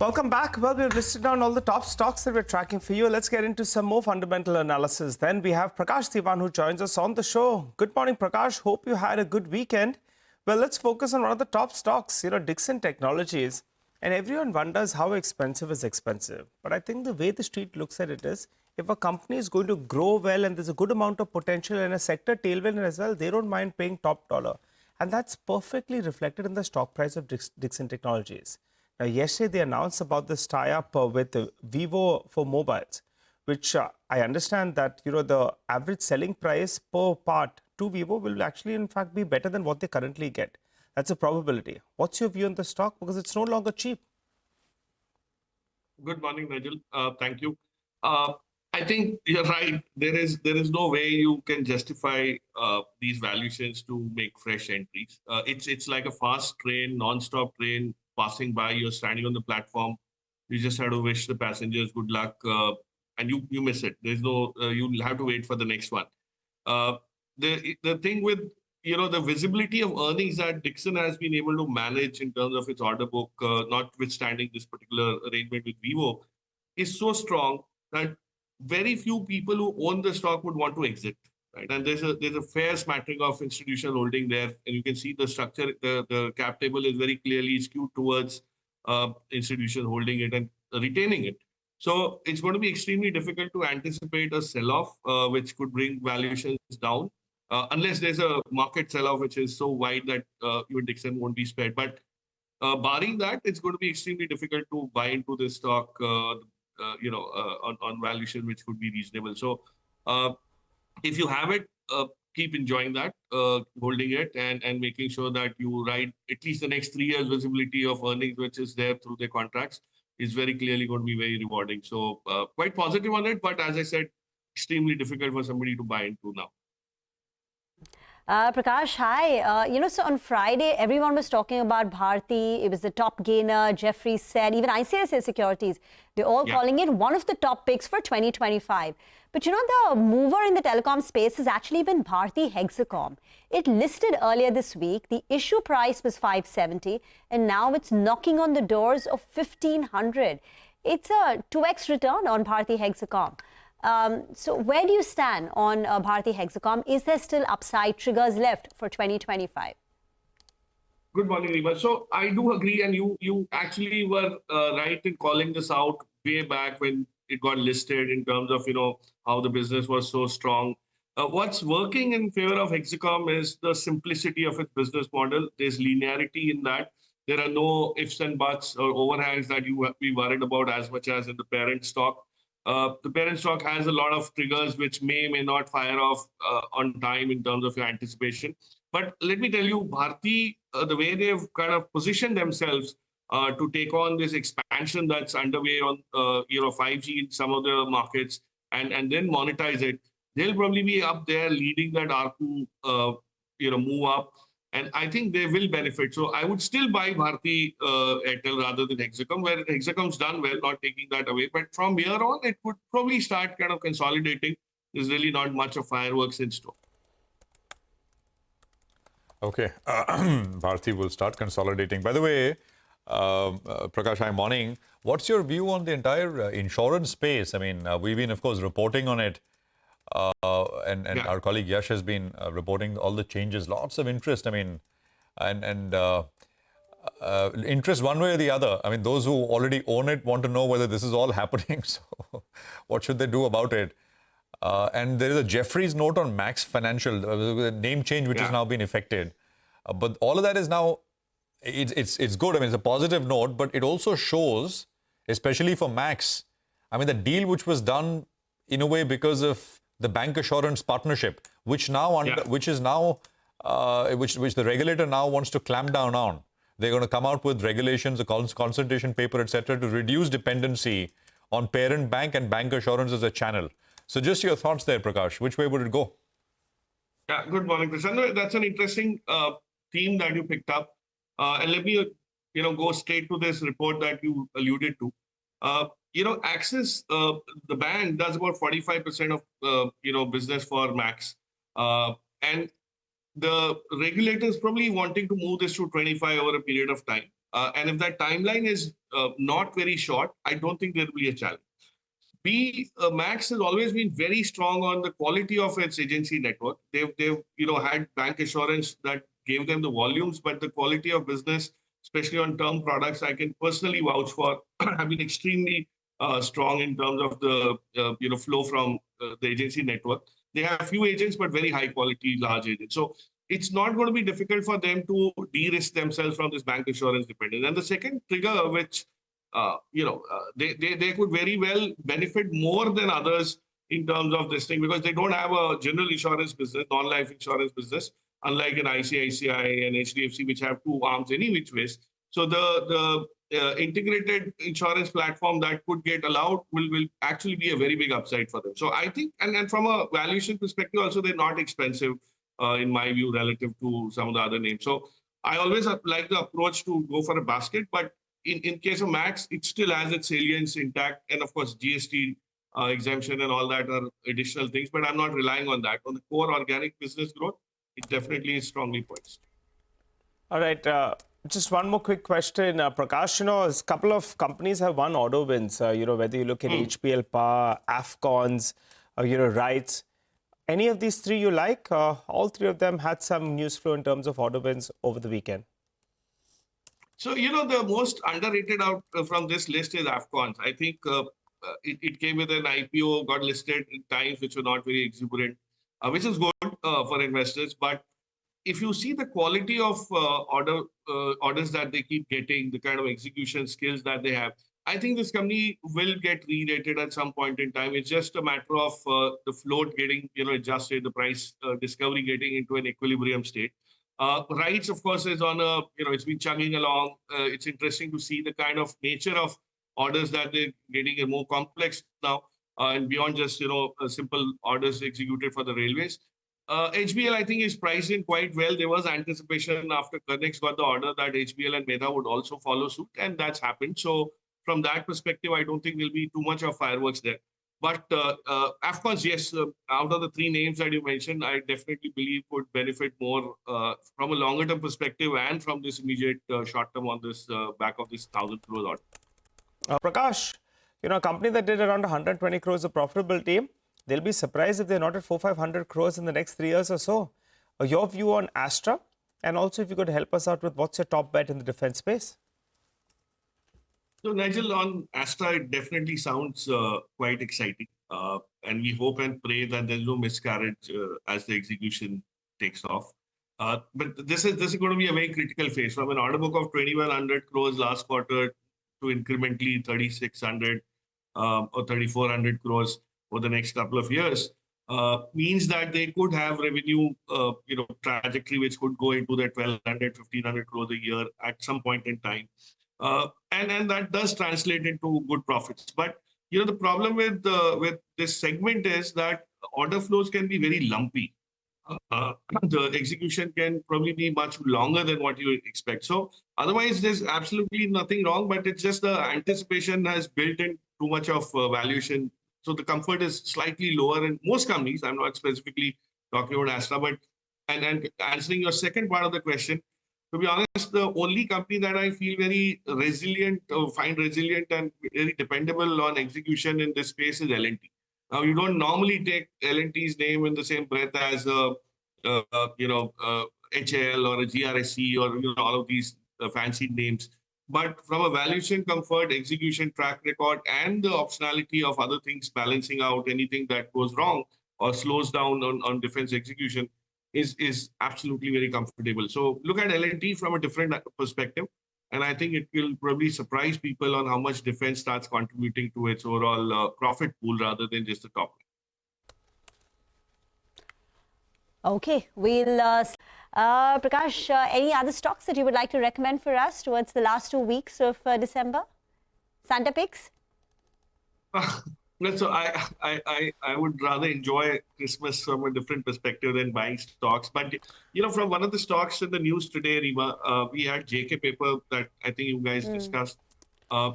Welcome back. Well, we've listed down all the top stocks that we're tracking for you. Let's get into some more fundamental analysis. Then we have Prakash Diwan who joins us on the show. Good morning, Prakash. Hope you had a good weekend. Well, let's focus on one of the top stocks, Dixon Technologies. And everyone wonders how expensive is expensive. But I think the way the street looks at it is, if a company is going to grow well and there's a good amount of potential and a sector tailwind as well, they don't mind paying top dollar. And that's perfectly reflected in the stock price of Dixon Technologies. Now, yesterday they announced about this tie-up with Vivo for mobiles, which I understand that the average selling price per part to Vivo will actually, in fact, be better than what they currently get. That's a probability. What's your view on the stock? Because it's no longer cheap. Good morning, Nigel. Thank you. I think you're right. There is no way you can justify these valuations to make fresh entries. It's like a fast train, non-stop train passing by. You're standing on the platform. You just have to wish the passengers good luck, and you miss it. There's no. You'll have to wait for the next one. The thing with the visibility of earnings that Dixon has been able to manage in terms of its order book, notwithstanding this particular arrangement with Vivo, is so strong that very few people who own the stock would want to exit, right? And there's a fair smattering of institutional holding there, and you can see the structure. The cap table is very clearly skewed towards institutional holding it and retaining it. So it's going to be extremely difficult to anticipate a sell-off, which could bring valuations down, unless there's a market sell-off which is so wide that even Dixon won't be spared. But barring that, it's going to be extremely difficult to buy into this stock. On valuation which could be reasonable. So if you have it, keep enjoying that, holding it and making sure that you ride at least the next 3 years visibility of earnings, which is there through their contracts, is very clearly going to be very rewarding. So quite positive on it, but as I said, extremely difficult for somebody to buy into now. Prakash, hi. So on Friday, everyone was talking about Bharti. It was the top gainer. Jeffrey said, even ICICI Securities, they're all calling it one of the top picks for 2025. But the mover in the telecom space has actually been Bharti Hexacom. It listed earlier this week. The issue price was 570, and now it's knocking on the doors of 1500. It's a 2x return on Bharti Hexacom. So where do you stand on Bharti Hexacom? Is there still upside triggers left for 2025? Good morning, Rima. So I do agree, and you actually were right in calling this out way back when it got listed in terms of how the business was so strong. What's working in favor of Hexacom is the simplicity of its business model. There's linearity in that. There are no ifs and buts or overhangs that you have to be worried about as much as in the parent stock. The parent stock has a lot of triggers which may not fire off on time in terms of your anticipation. But let me tell you, Bharti, the way they've kind of positioned themselves to take on this expansion that's underway on 5G in some of the markets and then monetize it, they'll probably be up there leading that ARPU move up. And I think they will benefit. So I would still buy Bharti Airtel rather than Hexacom, where Hexacom's done well, not taking that away. But from here on, it would probably start kind of consolidating. There's really not much of fireworks in store. Okay. Bharti will start consolidating. By the way, Prakash, hi, morning. What's your view on the entire insurance space? I mean, we've been, of course, reporting on it. And our colleague Yash has been reporting all the changes, lots of interest. I mean, and interest one way or the other. I mean, those who already own it want to know whether this is all happening. So what should they do about it? And there is a Jeffrey's note on Max Financial, the name change which has now been effected. But all of that is now, it's good. I mean, it's a positive note, but it also shows, especially for Max, I mean, the deal which was done in a way because of the bank assurance partnership, which which the regulator now wants to clamp down on. They're going to come out with regulations, a consultation paper, etc., to reduce dependency on parent bank and bank assurance as a channel. So just your thoughts there, Prakash. Which way would it go? Yeah, good morning, Krishnan. That's an interesting theme that you picked up. And let me go straight to this report that you alluded to. Axis, the bank does about 45% of, business for Max. And the regulators probably wanting to move this to 25 over a period of time. And if that timeline is not very short, I don't think there will be a challenge. Max has always been very strong on the quality of its agency network. They've had bank assurance that gave them the volumes, but the quality of business, especially on term products, I can personally vouch for, have been extremely strong in terms of the flow from the agency network. They have few agents, but very high quality large agents. So it's not going to be difficult for them to de-risk themselves from this bank assurance dependence. And the second trigger, which they could very well benefit more than others in terms of this thing, because they don't have a general insurance business, non-life insurance business, unlike an ICICI and HDFC, which have two arms any which ways. So the integrated insurance platform that could get allowed will actually be a very big upside for them. So I think, and from a valuation perspective, also they're not expensive in my view relative to some of the other names. So I always like the approach to go for a basket, but in case of Max, it still has its salience intact. And of course, GST exemption and all that are additional things, but I'm not relying on that. On the core organic business growth, it definitely is strongly poised. All right. Just one more quick question. Prakash, a couple of companies have won order wins, whether you look at HPL Power, Afcons, RITES. Any of these three you like? All three of them had some news flow in terms of order wins over the weekend. So, the most underrated out from this list is Afcons. I think it came with an IPO, got listed in times which were not very exuberant, which is good for investors. But if you see the quality of orders that they keep getting, the kind of execution skills that they have, I think this company will get re-rated at some point in time. It's just a matter of the float getting adjusted, the price discovery getting into an equilibrium state. RITES, of course, is on a, it's been chugging along. It's interesting to see the kind of nature of orders that they're getting are more complex now and beyond just, simple orders executed for the railways. HBL, I think, is priced in quite well. There was anticipation after Connex got the order that HBL and Medha would also follow suit, and that's happened. So from that perspective, I don't think there'll be too much of fireworks there. But Afcons, yes, out of the three names that you mentioned, I definitely believe would benefit more from a longer-term perspective and from this immediate short-term on this back of this 1,000 crore order. Prakash, a company that did around 120 crores of profitability, they'll be surprised if they're not at 400-500 crores in the next 3 years or so. Your view on Astra, and also if you could help us out with what's your top bet in the defense space? So, Nigel, on Astra, it definitely sounds quite exciting. And we hope and pray that there's no miscarriage as the execution takes off. But this is going to be a very critical phase. From an order book of 2,100 crores last quarter to incrementally 3,600 or 3,400 crores for the next couple of years means that they could have revenue, trajectory which could go into that 1,200, 1,500 crores a year at some point in time. And that does translate into good profits. But the problem with this segment is that order flows can be very lumpy. The execution can probably be much longer than what you expect. So otherwise, there's absolutely nothing wrong, but it's just the anticipation has built in too much of valuation. So the comfort is slightly lower in most companies. I'm not specifically talking about Astra, but and answering your second part of the question, to be honest, the only company that I feel very resilient, find resilient and very dependable on execution in this space is L&T. Now, you don't normally take L&T's name in the same breath as HAL or a GRSC or all of these fancy names. But from a valuation, comfort, execution track record, and the optionality of other things balancing out anything that goes wrong or slows down on defense execution is absolutely very comfortable. So look at L&T from a different perspective. And I think it will probably surprise people on how much defense starts contributing to its overall profit pool rather than just the top line. Okay, we'll Prakash, any other stocks that you would like to recommend for us towards the last 2 weeks of December? Santa picks? So I would rather enjoy Christmas from a different perspective than buying stocks. But, from one of the stocks in the news today, Rima, we had JK Paper that I think you guys discussed.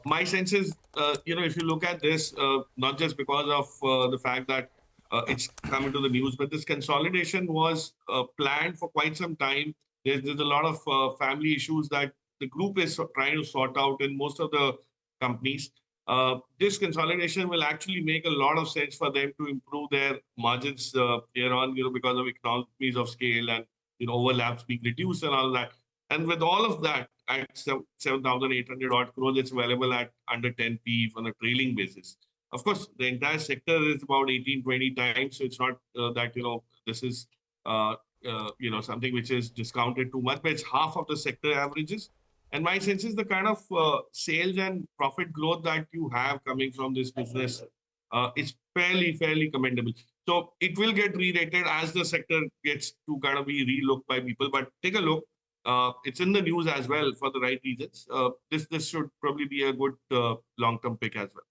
My sense is, if you look at this, not just because of the fact that it's come into the news, but this consolidation was planned for quite some time. There's a lot of family issues that the group is trying to sort out in most of the companies. This consolidation will actually make a lot of sense for them to improve their margins here on, because of economies of scale and overlaps being reduced and all that. And with all of that, at 7,800 odd crores, it's available at under 10 P on a trailing basis. Of course, the entire sector is about 18-20 times, so it's not that this is something which is discounted too much, but it's half of the sector averages. And my sense is the kind of sales and profit growth that you have coming from this business is fairly commendable. So it will get re-rated as the sector gets to kind of be re-looked by people. But take a look. It's in the news as well for the right reasons. This should probably be a good long-term pick as well.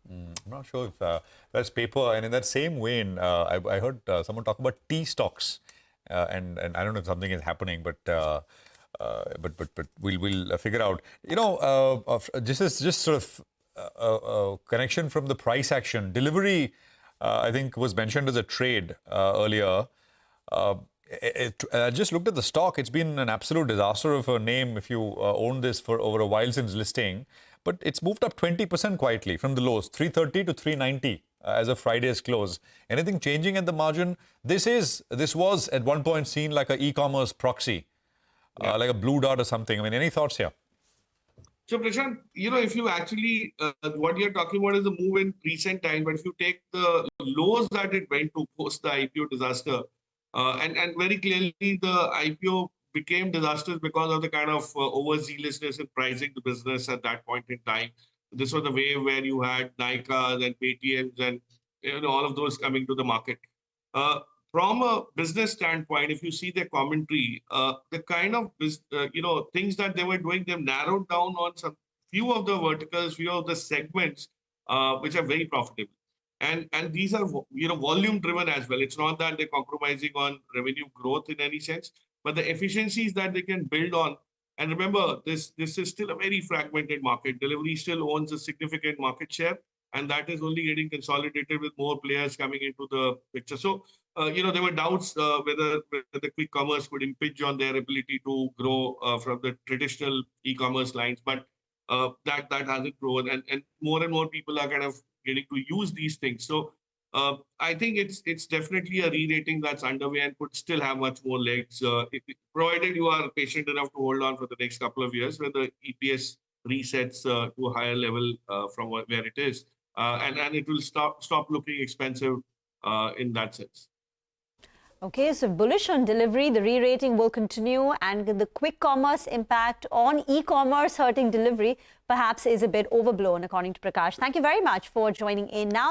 I'm not sure if that's paper. And in that same vein, I heard someone talk about tea stocks. And I don't know if something is happening, but we'll figure out. This is just sort of a connection from the price action. Delhivery, I think, was mentioned as a trade earlier. I just looked at the stock. It's been an absolute disaster of a name if you own this for over a while since listing. But it's moved up 20% quietly from the lows, 330 to 390 as of Friday's close. Anything changing at the margin? This was at one point seen like an e-commerce proxy, like a Blue Dart or something. I mean, any thoughts here? So, Prashant, if you actually, what you're talking about is the move in recent time, but if you take the lows that it went to post the IPO disaster, and very clearly the IPO became disastrous because of the kind of overzealousness in pricing the business at that point in time. This was the wave where you had Nykas and Paytms and all of those coming to the market. From a business standpoint, if you see their commentary, the kind of things that they were doing, they've narrowed down on some few of the verticals, few of the segments, which are very profitable. And these are volume driven as well. It's not that they're compromising on revenue growth in any sense, but the efficiencies that they can build on. And remember, this is still a very fragmented market. Delhivery still owns a significant market share, and that is only getting consolidated with more players coming into the picture. So, there were doubts whether the quick commerce could impinge on their ability to grow from the traditional e-commerce lines, but that hasn't grown, and more people are kind of getting to use these things. So I think it's definitely a re-rating that's underway and could still have much more legs, provided you are patient enough to hold on for the next couple of years when the EPS resets to a higher level from where it is, and it will stop looking expensive in that sense. Okay, so bullish on Delhivery, the re-rating will continue, and the quick commerce impact on e-commerce hurting Delhivery perhaps is a bit overblown, according to Prakash. Thank you very much for joining in now.